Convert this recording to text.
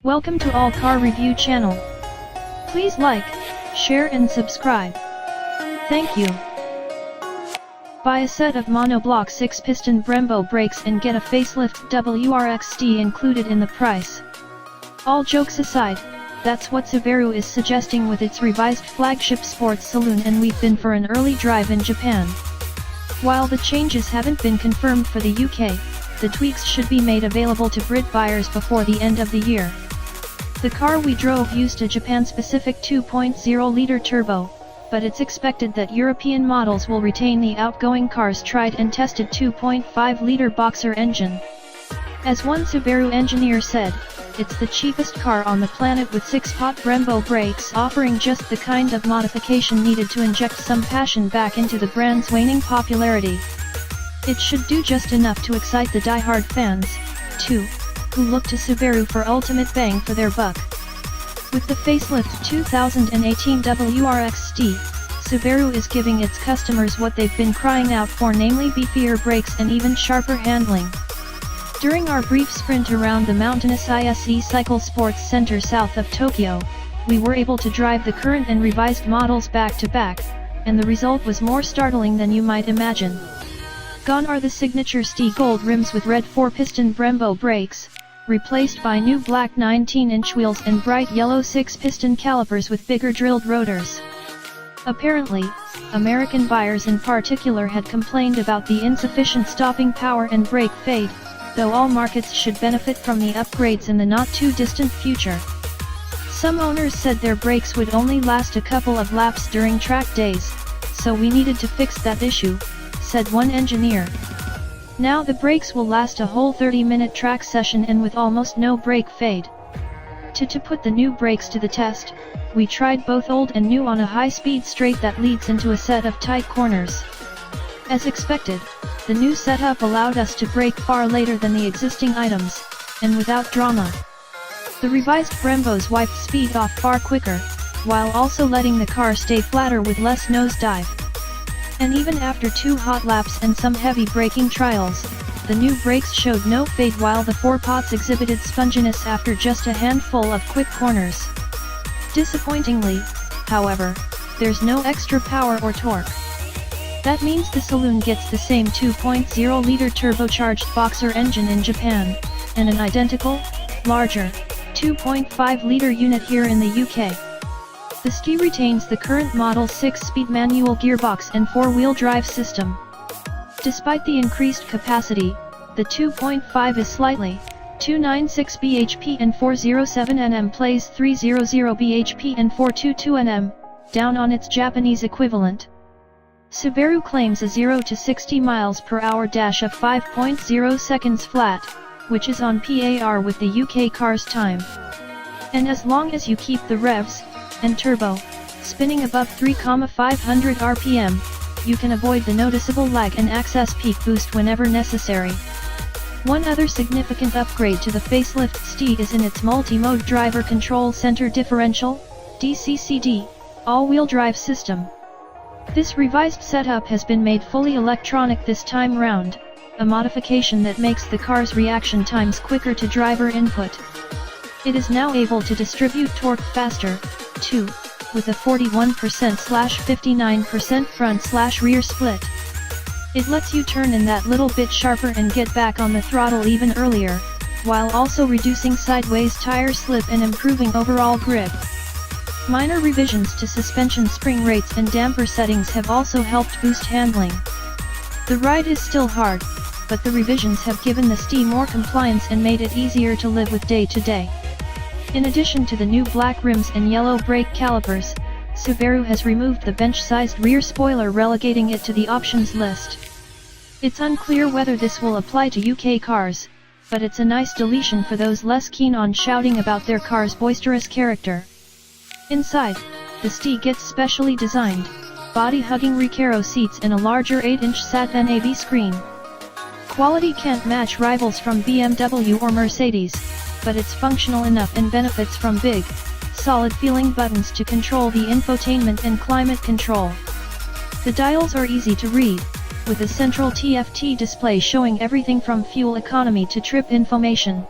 Welcome to All Car Review channel. Please like, share and subscribe. Thank you. Buy a set of monoblock 6-piston Brembo brakes and get a facelift WRX STI included in the price. All jokes aside, that's what Subaru is suggesting with its revised flagship sports saloon, and we've been for an early drive in Japan. While the changes haven't been confirmed for the UK, the tweaks should be made available to Brit buyers before the end of the year. The car we drove used a Japan-specific 2.0-liter turbo, but it's expected that European models will retain the outgoing car's tried and tested 2.5-liter boxer engine. As one Subaru engineer said, it's the cheapest car on the planet with 6-pot Brembo brakes, offering just the kind of modification needed to inject some passion back into the brand's waning popularity. It should do just enough to excite the diehard fans, too, who look to Subaru for ultimate bang for their buck. With the facelift 2018 WRX STI, Subaru is giving its customers what they've been crying out for, namely beefier brakes and even sharper handling. During our brief sprint around the mountainous ISE Cycle Sports Center south of Tokyo, we were able to drive the current and revised models back to back, and the result was more startling than you might imagine. Gone are the signature STI gold rims with red 4-piston Brembo brakes, replaced by new black 19-inch wheels and bright yellow 6-piston calipers with bigger drilled rotors. Apparently, American buyers in particular had complained about the insufficient stopping power and brake fade, though all markets should benefit from the upgrades in the not-too-distant future. Some owners said their brakes would only last a couple of laps during track days, so we needed to fix that issue, said one engineer. Now the brakes will last a whole 30-minute track session and with almost no brake fade. To put the new brakes to the test, we tried both old and new on a high-speed straight that leads into a set of tight corners. As expected, the new setup allowed us to brake far later than the existing items, and without drama. The revised Brembos wiped speed off far quicker, while also letting the car stay flatter with less nosedive. And even after 2 hot laps and some heavy braking trials, the new brakes showed no fade, while the 4-pots exhibited sponginess after just a handful of quick corners. Disappointingly, however, there's no extra power or torque. That means the saloon gets the same 2.0-liter turbocharged boxer engine in Japan, and an identical, larger, 2.5-liter unit here in the UK. The STI retains the current model's 6-speed manual gearbox and 4-wheel drive system. Despite the increased capacity, the 2.5 is slightly 296 bhp and 407 Nm plays 300 bhp and 422 Nm, down on its Japanese equivalent. Subaru claims a 0 to 60 miles per hour dash of 5.0 seconds flat, which is on par with the UK car's time. And as long as you keep the revs and turbo spinning above 3,500 RPM, you can avoid the noticeable lag and access peak boost whenever necessary. One other significant upgrade to the facelift STI is in its Multimode driver control center differential (DCCD) all-wheel drive system. This revised setup has been made fully electronic this time round, a modification that makes the car's reaction times quicker to driver input. It is now able to distribute torque faster, too, with a 41%/59% front/rear split. It lets you turn in that little bit sharper and get back on the throttle even earlier, while also reducing sideways tire slip and improving overall grip. Minor revisions to suspension spring rates and damper settings have also helped boost handling. The ride is still hard, but the revisions have given the STI more compliance and made it easier to live with day to day. In addition to the new black rims and yellow brake calipers, Subaru has removed the bench-sized rear spoiler, relegating it to the options list. It's unclear whether this will apply to UK cars, but it's a nice deletion for those less keen on shouting about their car's boisterous character. Inside, the STI gets specially designed, body-hugging Recaro seats and a larger 8-inch Sat-NAV screen. Quality can't match rivals from BMW or Mercedes, but it's functional enough and benefits from big, solid-feeling buttons to control the infotainment and climate control. The dials are easy to read, with a central TFT display showing everything from fuel economy to trip information.